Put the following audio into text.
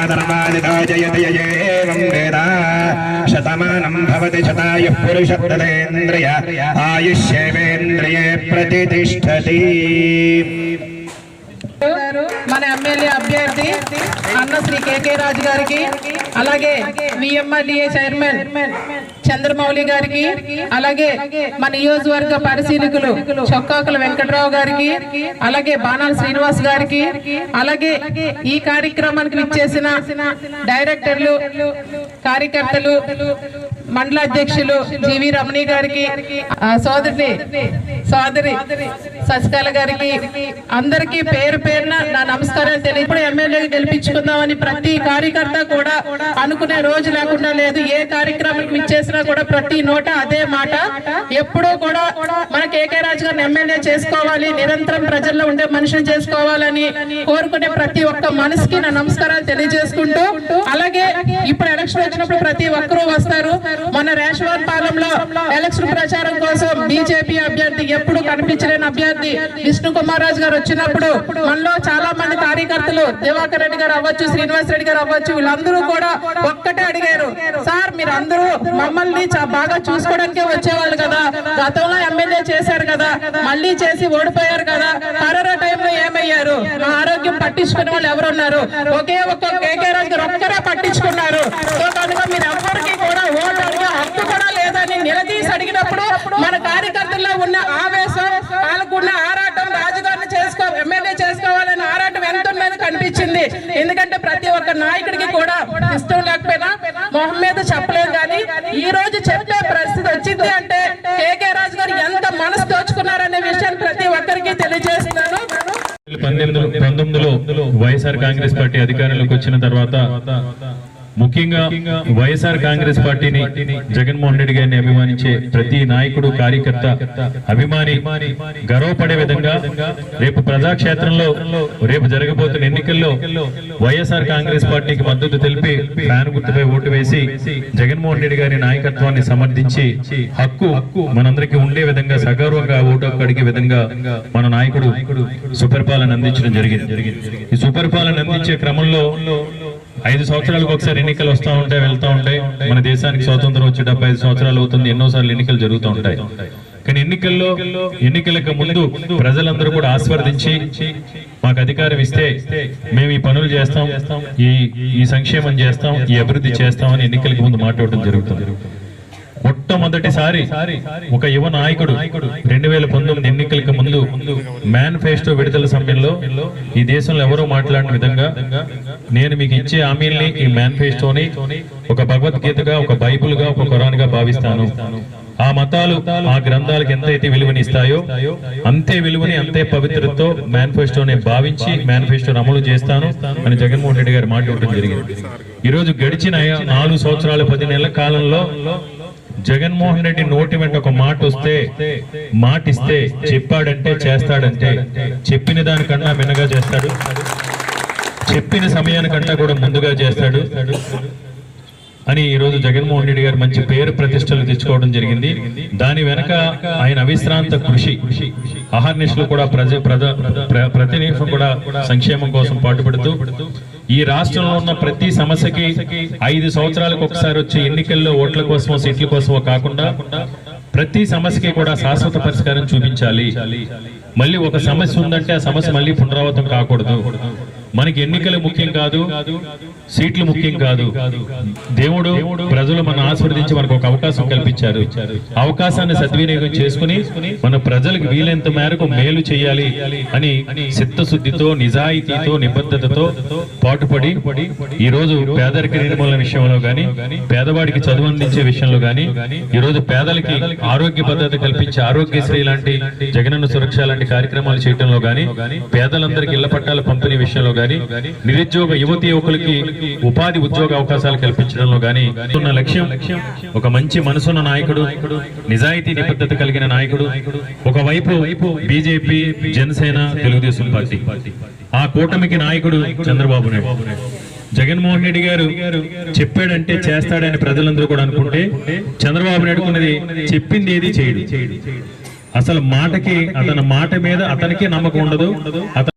धर्मादितो जयति एवं वेद शतमानं भवति शतायुः पुरुषः तदेन्द्रिय आयुष्येवेन्द्रिये प्रतिष्ठति। మన ఎమ్మెల్యే అభ్యర్థి అన్న శ్రీ కేకే రాజు గారికి, అలాగే విఎంఆర్డీఏ చైర్మన్ చంద్రమౌళి గారికి, అలాగే మన నియోజకవర్గ పరిశీలకులు చొక్కాకుల వెంకట్రావు గారికి, అలాగే బాణాల శ్రీనివాస్ గారికి, అలాగే ఈ కార్యక్రమానికి విచ్చేసిన డైరెక్టర్లు, కార్యకర్తలు, మండల అధ్యక్షులు జీవి రమణి గారికి, సోదరి శశికళ గారికి, అందరికీ పేరు పేరున నా నమస్కారాలు తెలియదు. ఎమ్మెల్యే గెలిపించుకుందామని ప్రతి కార్యకర్త కూడా అనుకునే రోజు లేకుండా లేదు. ఏ కార్యక్రమానికి విచ్చేసినా కూడా ప్రతి నోట అదే మాట. ఎప్పుడూ కూడా మన కేకే రాజు గారిని ఎమ్మెల్యే చేసుకోవాలి, నిరంతరం ప్రజల్లో ఉండే మనిషిని చేసుకోవాలని కోరుకునే ప్రతి ఒక్క మనసుకి నా నమస్కారాలు తెలియజేసుకుంటూ, అలాగే ఇప్పుడు ఎలక్షన్ వచ్చినప్పుడు ప్రతి ఒక్కరూ వస్తారు. మన రేషవారిపాలెంలో ఎలక్షన్ ప్రచారం కోసం బీజేపీ అభ్యర్థి, ఎప్పుడు కనిపించలేని అభ్యర్థి విష్ణు కుమార్ రాజు గారు వచ్చినప్పుడు మనలో చాలా మంది కార్యకర్తలు దివాకర్ రెడ్డి గారు అవ్వచ్చు, శ్రీనివాస్ రెడ్డి గారు అవ్వచ్చు, వీళ్ళందరూ కూడా ఒక్కటే అడిగారు, సార్ మీరు అందరూ మమ్మల్ని బాగా చూసుకోవడానికే వచ్చేవాళ్ళు కదా, గతంలో ఎమ్మెల్యే చేశారు కదా, మళ్ళీ చేసి ఓడిపోయారు కదా, కరోనా టైంలో ఏమయ్యారు, మా ఆరోగ్యం పట్టించుకునే వాళ్ళు ఎవరున్నారు, ఒకే ఒక్క కేకే రాజు గారు ఒక్కరే పట్టించుకున్నారు. సో కనుక మీరు ఎవరికి కూడా ఓటు అడిగే హక్కు కూడా లేదని నిలదీసి అడిగినప్పుడు మన కార్యకర్తల్లో ఉన్న ఆవేశం, వాళ్ళకున్న ఆరాటం, రాజుగారిని ఎమ్మెల్యే చేసుకోవాలని ఆరాటం ఎంత ఉందని కనిపించింది. ఎందుకంటే ప్రతి ఒక్క నాయకుడికి కూడా ఇష్టం లేకపోయినా మొహం మీద చెప్పలేదు, కానీ ఈ రోజు చెప్పే పరిస్థితి వచ్చింది అంటే కేకే రాజు గారు ఎంత మనసు దోచుకున్నారనే విషయాన్ని ప్రతి ఒక్కరికి తెలియజేస్తున్నాను. 1919లో వైఎస్ఆర్ కాంగ్రెస్ పార్టీ అధికారంలోకి వచ్చిన తర్వాత ముఖ్యంగా వైఎస్ఆర్ కాంగ్రెస్ పార్టీని, జగన్మోహన్ రెడ్డి గారిని అభిమానించే ప్రతి నాయకుడు, కార్యకర్త, అభిమాని గర్వపడే విధంగా రేపు ప్రజాక్షేత్రంలో రేపు జరగబోతున్న ఎన్నికల్లో వైఎస్ఆర్ కాంగ్రెస్ పార్టీకి మద్దతు తెలిపి ఫ్యాన్ గుర్తుపై ఓటు వేసి జగన్మోహన్ రెడ్డి గారి నాయకత్వాన్ని సమర్థించి హక్కు మనందరికీ ఉండే విధంగా సగౌరవంగా ఓటు హక్కు అడిగే విధంగా మన నాయకుడు సుపరిపాలన అందించడం జరిగింది. ఈ సుపరిపాలన అందించే క్రమంలో 5 సంవత్సరాలకు ఒకసారి ఎన్నికలు వస్తూ ఉంటాయి, వెళ్తూ ఉంటాయి. మన దేశానికి స్వాతంత్రం వచ్చి 75 సంవత్సరాలు అవుతుంది, ఎన్నోసార్లు ఎన్నికలు జరుగుతూ ఉంటాయి. కానీ ఎన్నికలకు ముందు ప్రజలందరూ కూడా ఆస్వాదించి మాకు అధికారం ఇస్తే మేము ఈ పనులు చేస్తాం, ఈ సంక్షేమం చేస్తాం, ఈ అభివృద్ధి చేస్తామని ఎన్నికలకు ముందు మాట్లాడటం జరుగుతుంది. మొట్టమొదటిసారి ఒక యువ నాయకుడు 2019 ఎన్నికలకు ముందు మేనిఫెస్టో విడుదల సమయంలో ఈ దేశంలో ఎవరో మాట్లాడిన విధంగా నేను మీకు ఇచ్చే హామీల్ని, ఈ మేనిఫెస్టోని ఒక భగవద్గీతగా, ఒక బైబుల్ గా, ఒక ఖురాన్ గా భావిస్తాను. ఆ మతాలు, ఆ గ్రంథాలకు ఎంతైతే విలువనిస్తాయో అంతే విలువని, అంతే పవిత్రతతో మేనిఫెస్టోని భావించి మేనిఫెస్టోని అమలు చేస్తాను అని జగన్మోహన్ రెడ్డి గారు మాట్లాడటం జరిగింది. ఈ రోజు గడిచిన 4 సంవత్సరాల 10 నెలల కాలంలో జగన్మోహన్ రెడ్డి నోటి వెంట ఒక మాట వస్తే, మాటిస్తే, చెప్పాడంటే చేస్తాడంటే, చెప్పిన దానికన్నా మిన్నగా చేస్తాడు, చెప్పిన సమయానికంటే కూడా ముందుగా చేస్తాడు అని ఈ రోజు జగన్మోహన్ రెడ్డి గారు మంచి పేరు ప్రతిష్టలు తెచ్చుకోవడం జరిగింది. దాని వెనక ఆయన అవిశ్రాంత కృషి, అహర్నిశలు కూడా ప్రతి నిమిషం కూడా సంక్షేమం కోసం పాటుపడుతూ ఈ రాష్ట్రంలో ఉన్న ప్రతి సమస్యకి 5 సంవత్సరాలకు ఒకసారి వచ్చే ఎన్నికల్లో ఓట్ల కోసమో, సీట్ల కోసమో కాకుండా ప్రతి సమస్యకి కూడా శాశ్వత పరిష్కారం చూపించాలి. మళ్ళీ ఒక సమస్య ఉందంటే ఆ సమస్య మళ్ళీ పునరావృతం కాకూడదు. మనకి ఎన్నికలు ముఖ్యం కాదు, సీట్లు ముఖ్యం కాదు. దేవుడు, ప్రజలు మన ఆశీర్వదించి మనకు ఒక అవకాశం కల్పించారు. అవకాశాన్ని సద్వినియోగం చేసుకుని మన ప్రజలకు వీలైనంత మేరకు మేలు చేయాలి అని చిత్తశుద్ధితో, నిజాయితీతో, నిబద్ధతతో పాటుపడి ఈ రోజు పేదరిక నిర్మూలన విషయంలో గాని, పేదవాడికి చదువు అందించే విషయంలో గాని, ఈ రోజు పేదలకి ఆరోగ్య భద్రత కల్పించే ఆరోగ్యశ్రీ లాంటి, జగనన్న సురక్ష లాంటి కార్యక్రమాలు చేయడంలో గాని, పేదలందరికీ ఇళ్ల పట్టాల పంపిణీ విషయంలో గాని, నిరుద్యోగ యువతి యువకులకి ఉపాధి ఉద్యోగ అవకాశాలు కల్పించడంలో గాని ఉన్న లక్ష్యం ఒక మంచి మనసున్న నాయకుడు, నిజాయితీ నిబద్ధత కలిగిన నాయకుడు, ఒకవైపు బీజేపీ, జనసేన, తెలుగుదేశం పార్టీ, ఆ కూటమికి నాయకుడు చంద్రబాబు నాయుడు. జగన్మోహన్ రెడ్డి గారు చెప్పాడంటే చేస్తాడని ప్రజలందరూ కూడా అనుకుంటే, చంద్రబాబు నాయుడుకున్నది చెప్పింది ఏది చేయడు. అసలు మాటకి, అతని మాట మీద అతనికి నమ్మకం ఉండదు.